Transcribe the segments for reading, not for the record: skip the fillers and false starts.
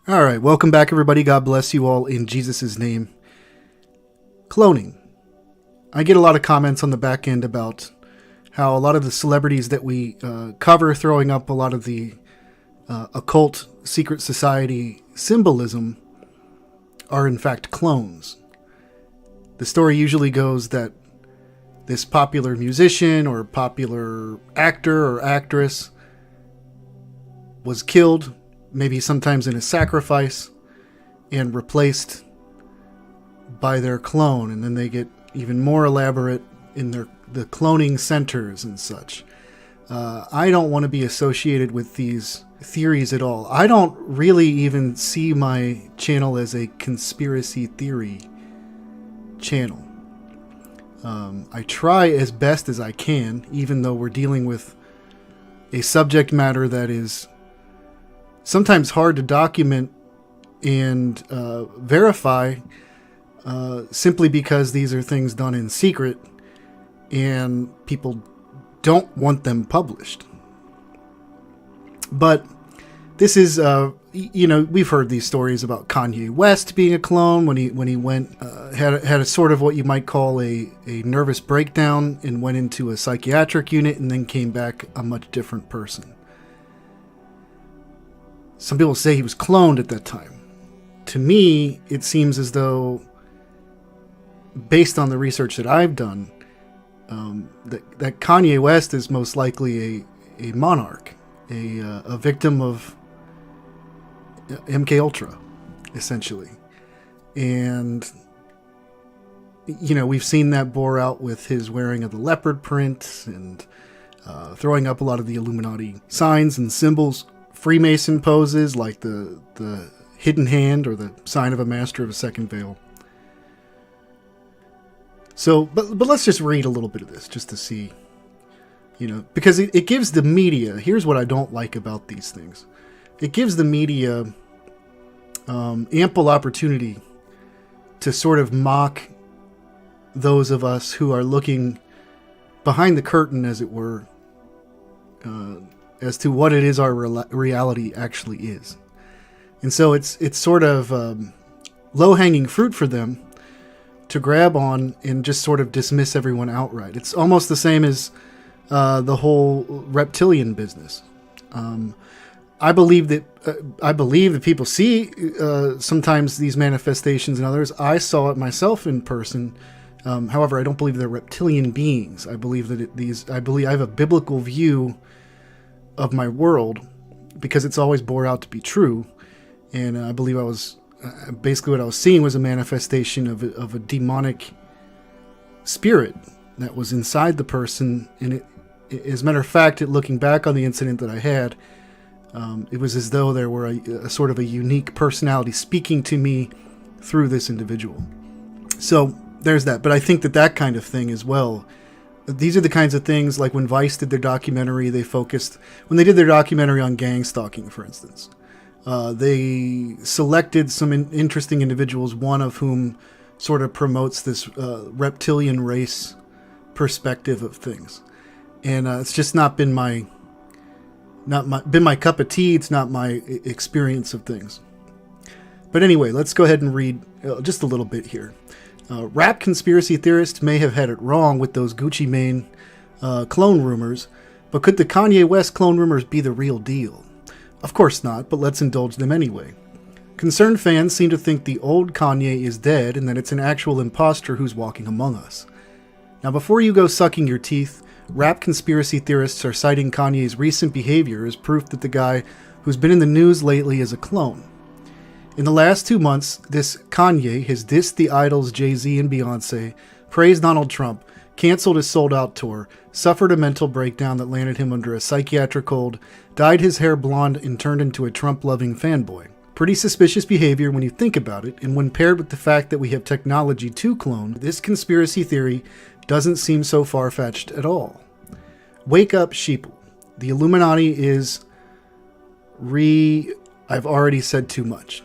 All right, welcome back, everybody. God bless you all in Jesus' name. Cloning. I get a lot of comments on the back end about how a lot of the celebrities that we cover throwing up a lot of the occult secret society symbolism are in fact clones. The story usually goes that this popular musician or popular actor or actress was killed, maybe sometimes in a sacrifice, and replaced by their clone, and then they get even more elaborate in the cloning centers and such. I don't want to be associated with these theories at all. I don't really even see my channel as a conspiracy theory channel. I try as best as I can, even though we're dealing with a subject matter that is sometimes hard to document and verify, simply because these are things done in secret and people don't want them published. But this is, we've heard these stories about Kanye West being a clone when he went, had a sort of what you might call a nervous breakdown and went into a psychiatric unit and then came back a much different person. Some people say he was cloned at that time. To me, it seems as though, based on the research that I've done, that Kanye West is most likely a monarch, a victim of MK Ultra, essentially. And, we've seen that bore out with his wearing of the leopard print and throwing up a lot of the Illuminati signs and symbols. Freemason poses like the hidden hand or the sign of a master of a second veil. So, but let's just read a little bit of this just to see, because it gives the media, here's what I don't like about these things. It gives the media ample opportunity to sort of mock those of us who are looking behind the curtain, as it were, as to what it is our reality actually is. And so it's sort of low-hanging fruit for them to grab on and just sort of dismiss everyone outright. It's almost the same as the whole reptilian business. I believe that people see sometimes these manifestations in others. I saw it myself in person. However, I don't believe they're reptilian beings. I believe that I have a biblical view of my world, because it's always bore out to be true. And I believe basically what I was seeing was a manifestation of a demonic spirit that was inside the person. And as a matter of fact, looking back on the incident that I had, it was as though there were a sort of a unique personality speaking to me through this individual. So there's that. But I think that kind of thing as well, these are the kinds of things, like when Vice did their documentary, when they did their documentary on gang stalking, for instance, they selected some interesting individuals, one of whom sort of promotes this reptilian race perspective of things. And it's just not been my cup of tea. It's not my experience of things. But anyway, let's go ahead and read just a little bit here. Rap conspiracy theorists may have had it wrong with those Gucci Mane clone rumors, but could the Kanye West clone rumors be the real deal? Of course not, but let's indulge them anyway. Concerned fans seem to think the old Kanye is dead and that it's an actual imposter who's walking among us. Now, before you go sucking your teeth, rap conspiracy theorists are citing Kanye's recent behavior as proof that the guy who's been in the news lately is a clone. In the last 2 months, this Kanye has dissed the idols Jay-Z and Beyonce, praised Donald Trump, canceled his sold-out tour, suffered a mental breakdown that landed him under a psychiatric hold, dyed his hair blonde, and turned into a Trump-loving fanboy. Pretty suspicious behavior when you think about it, and when paired with the fact that we have technology to clone, this conspiracy theory doesn't seem so far-fetched at all. Wake up, sheeple. The Illuminati is I've already said too much.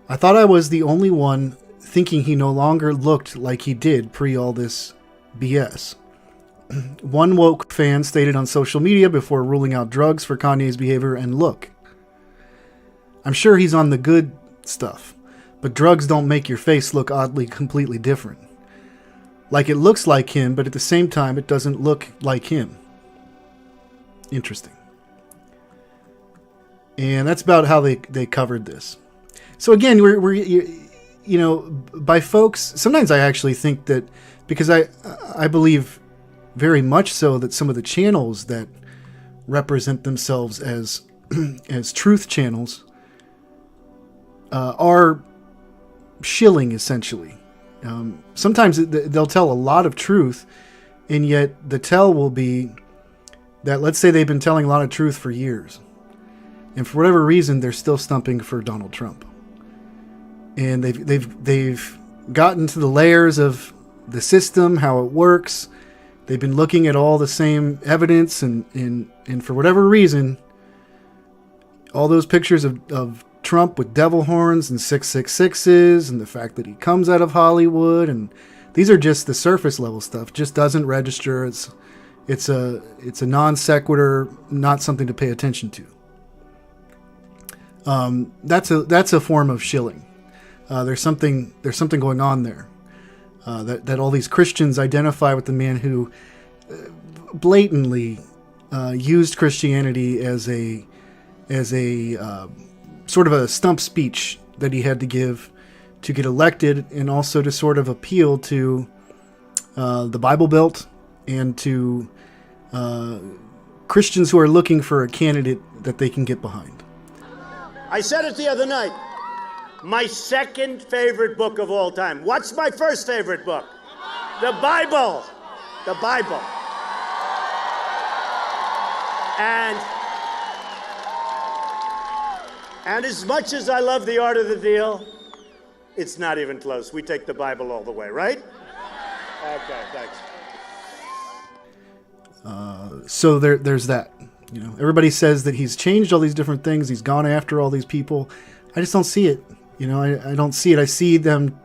I thought I was the only one thinking he no longer looked like he did pre all this BS. One woke fan stated on social media before ruling out drugs for Kanye's behavior, and look, I'm sure he's on the good stuff, but drugs don't make your face look oddly completely different. Like it looks like him, but at the same time, it doesn't look like him. Interesting. And that's about how they covered this. So again, by folks, sometimes I actually think that, because I believe very much so that some of the channels that represent themselves as as truth channels are shilling, essentially. Sometimes they'll tell a lot of truth, and yet the tell will be that, let's say they've been telling a lot of truth for years, and for whatever reason they're still stumping for Donald Trump, and they've gotten to the layers of the system, how it works. They've been looking at all the same evidence, and for whatever reason, all those pictures of Trump with devil horns and 666s, and the fact that he comes out of Hollywood, and these are just the surface level stuff. Just doesn't register. It's a non sequitur, not something to pay attention to. That's a form of shilling. There's something going on there. That all these Christians identify with the man who blatantly used Christianity as a sort of a stump speech that he had to give to get elected, and also to sort of appeal to the Bible Belt and to Christians who are looking for a candidate that they can get behind. I said it the other night. My second favorite book of all time. What's my first favorite book? The Bible. The Bible. And as much as I love The Art of the Deal, it's not even close. We take the Bible all the way, right? Okay, thanks. So there's that. Everybody says that he's changed all these different things. He's gone after all these people. I just don't see it. I don't see it. I see them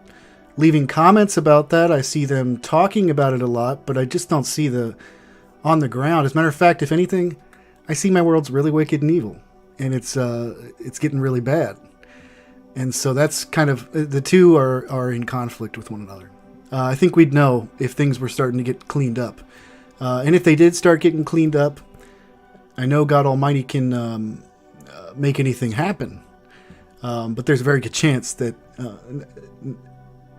leaving comments about that. I see them talking about it a lot, but I just don't see the on the ground. As a matter of fact, if anything, I see my world's really wicked and evil, and it's getting really bad. And so that's kind of, the two are in conflict with one another. I think we'd know if things were starting to get cleaned up. And if they did start getting cleaned up, I know God Almighty can make anything happen. But there's a very good chance that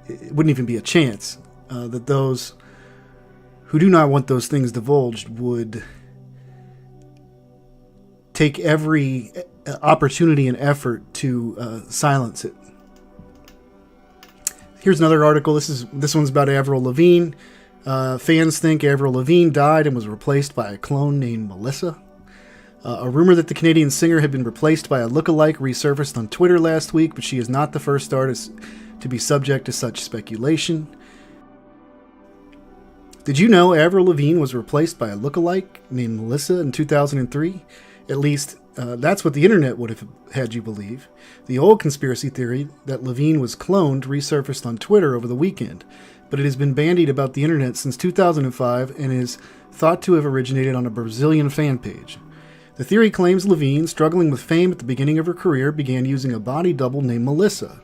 it wouldn't even be a chance that those who do not want those things divulged would take every opportunity and effort to silence it. Here's another article. This one's about Avril Lavigne. Fans think Avril Lavigne died and was replaced by a clone named Melissa. A rumor that the Canadian singer had been replaced by a lookalike resurfaced on Twitter last week, but she is not the first artist to be subject to such speculation. Did you know Avril Lavigne was replaced by a lookalike named Melissa in 2003? At least, that's what the internet would have had you believe. The old conspiracy theory that Lavigne was cloned resurfaced on Twitter over the weekend, but it has been bandied about the internet since 2005 and is thought to have originated on a Brazilian fan page. The theory claims Lavigne, struggling with fame at the beginning of her career, began using a body double named Melissa.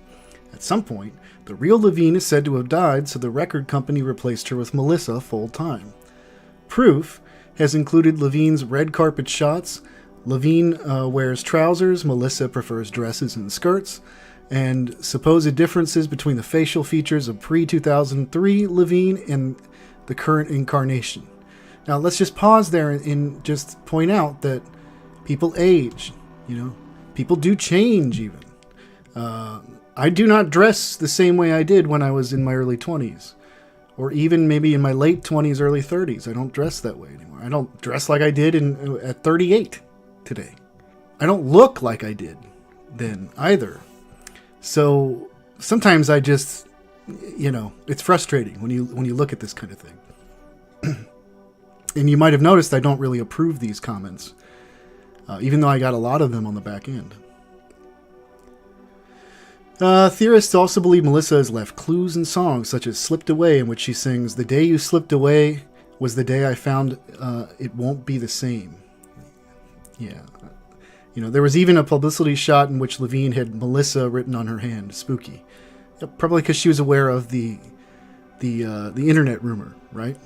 At some point, the real Lavigne is said to have died, so the record company replaced her with Melissa full-time. Proof has included Lavigne's red carpet shots. Lavigne wears trousers, Melissa prefers dresses and skirts, and supposed differences between the facial features of pre-2003 Lavigne and the current incarnation. Now, let's just pause there and just point out that people age, people do change even. I do not dress the same way I did when I was in my early 20s, or even maybe in my late 20s, early 30s. I don't dress that way anymore. I don't dress like I did at 38 today. I don't look like I did then either. So sometimes I just, it's frustrating when you look at this kind of thing. And you might have noticed I don't really approve these comments, even though I got a lot of them on the back end. Theorists also believe Melissa has left clues in songs such as Slipped Away, in which she sings, "The day you slipped away was the day I found it won't be the same." Yeah. There was even a publicity shot in which Levine had Melissa written on her hand. Spooky. Probably because she was aware of the internet rumor, right?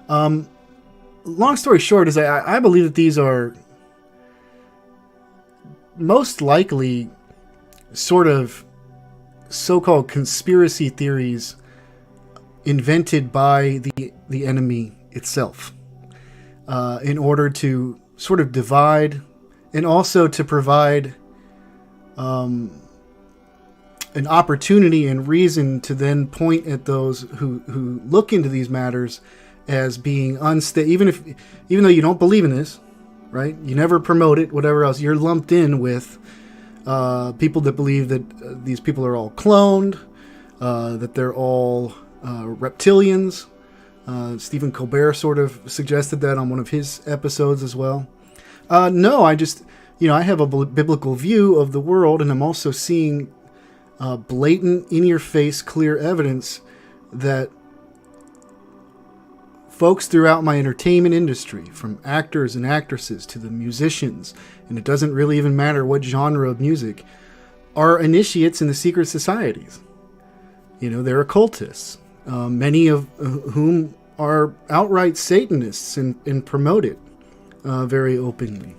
Long story short is I believe that these are most likely sort of so-called conspiracy theories invented by the enemy itself in order to sort of divide and also to provide an opportunity and reason to then point at those who look into these matters as being unstable. Even though you don't believe in this, right? You never promote it, whatever else. You're lumped in with people that believe that these people are all cloned, that they're all reptilians. Stephen Colbert sort of suggested that on one of his episodes as well. No, I just, I have a biblical view of the world, and I'm also seeing blatant, in-your-face, clear evidence that folks throughout my entertainment industry, from actors and actresses to the musicians, and it doesn't really even matter what genre of music, are initiates in the secret societies. They're occultists, many of whom are outright Satanists and promote it very openly.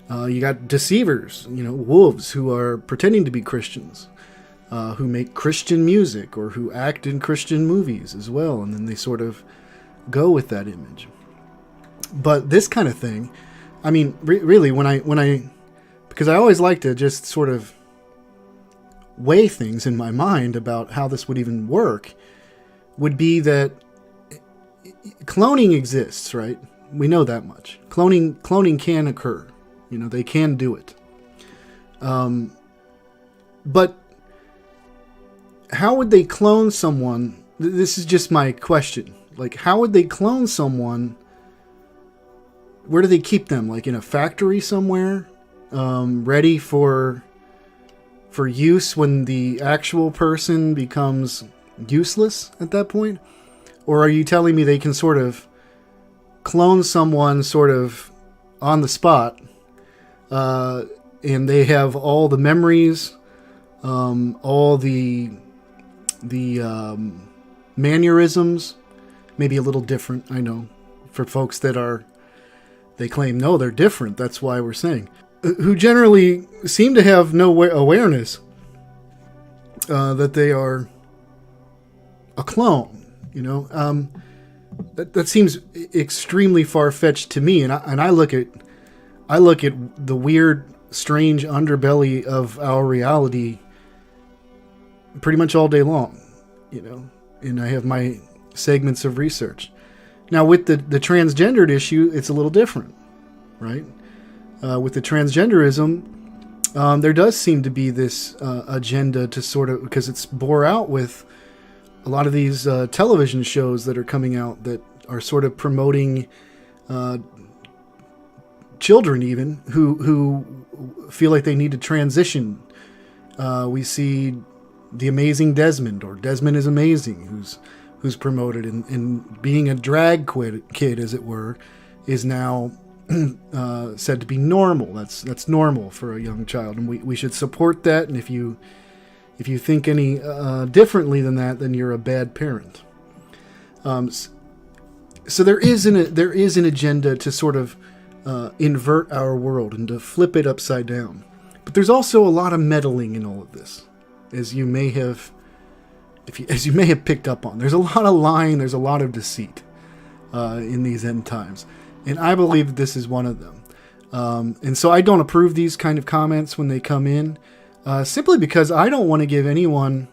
You got deceivers, wolves who are pretending to be Christians, who make Christian music or who act in Christian movies as well, and then they sort of go with that image. But this kind of thing, I mean, really, when I, because I always like to just sort of weigh things in my mind about how this would even work, would be that cloning exists, right? We know that much. Cloning can occur. They can do it. But how would they clone someone? This is just my question. Like, how would they clone someone? Where do they keep them? Like in a factory somewhere, ready for use when the actual person becomes useless at that point? Or are you telling me they can sort of clone someone sort of on the spot, and they have all the memories, all the mannerisms, maybe a little different, I know, for folks that they claim, no, they're different, that's why we're saying, who generally seem to have no awareness that they are a clone, that seems extremely far-fetched to me, and I look at the weird, strange underbelly of our reality pretty much all day long, and I have my segments of research. Now, with the transgendered issue, it's a little different, right? With the transgenderism, there does seem to be this agenda to sort of, because it's bore out with a lot of these television shows that are coming out that are sort of promoting children even who feel like they need to transition. We see The Amazing Desmond, or Desmond is Amazing, who's promoted, and being a drag kid, as it were, is now said to be normal. That's normal for a young child, and we should support that. And if you think any differently than that, then you're a bad parent. So there is an agenda to sort of invert our world and to flip it upside down. But there's also a lot of meddling in all of this, as you may have picked up on. There's a lot of lying. There's a lot of deceit in these end times, and I believe that this is one of them. And so I don't approve these kind of comments when they come in. Simply because I don't want to give anyone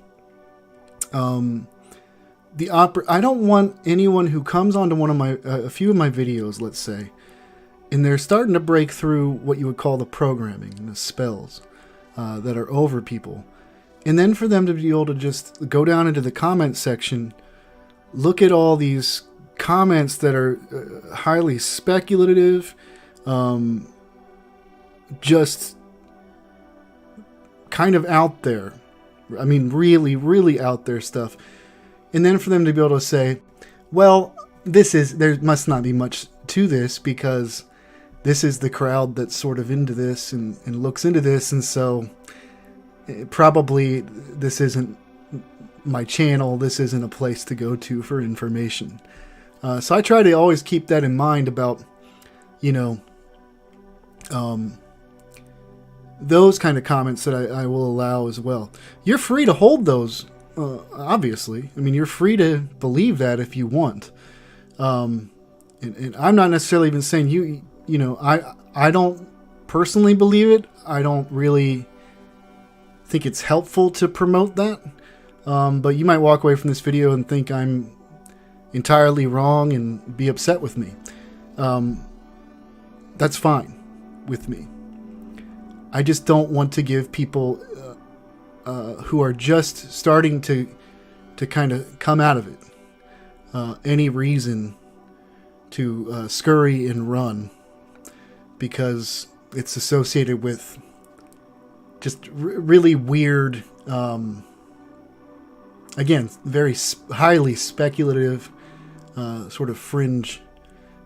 I don't want anyone who comes onto one of my a few of my videos, let's say, and they're starting to break through what you would call the programming and the spells that are over people, and then for them to be able to just go down into the comment section, look at all these comments that are highly speculative, just kind of out there. I mean, really, really out there stuff. And then for them to be able to say, well, there must not be much to this because this is the crowd that's sort of into this and looks into this, and so probably this isn't my channel, this isn't a place to go to for information. So I try to always keep that in mind about, you know, those kind of comments that I will allow as well. You're free to hold those, obviously. I mean, you're free to believe that if you want. And I'm not necessarily even saying you know, I don't personally believe it. I don't really think it's helpful to promote that. But you might walk away from this video and think I'm entirely wrong and be upset with me. That's fine with me. I just don't want to give people who are just starting to kind of come out of it any reason to scurry and run, because it's associated with just really weird, again, very highly speculative, sort of fringe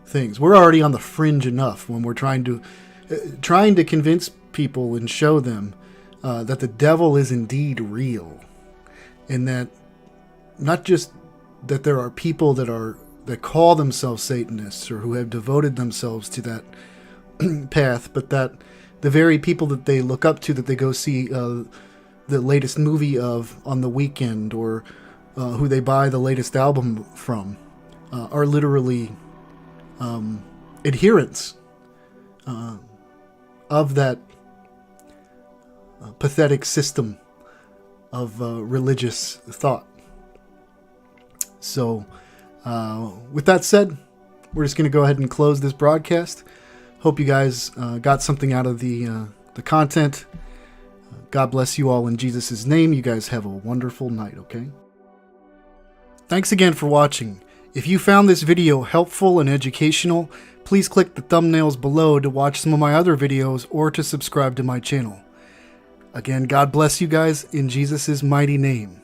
things. We're already on the fringe enough when we're trying to convince people and show them that the devil is indeed real, and that not just that there are people that call themselves Satanists or who have devoted themselves to that path, but that the very people that they look up to, that they go see the latest movie of on the weekend, or who they buy the latest album from, are literally adherents of that pathetic system of religious thought. So with that said, we're just going to go ahead and close this broadcast. Hope you guys got something out of the content. God bless you all in Jesus' name. You guys have a wonderful night, okay? Thanks again for watching. If you found this video helpful and educational, please click the thumbnails below to watch some of my other videos or to subscribe to my channel. Again, God bless you guys in Jesus' mighty name.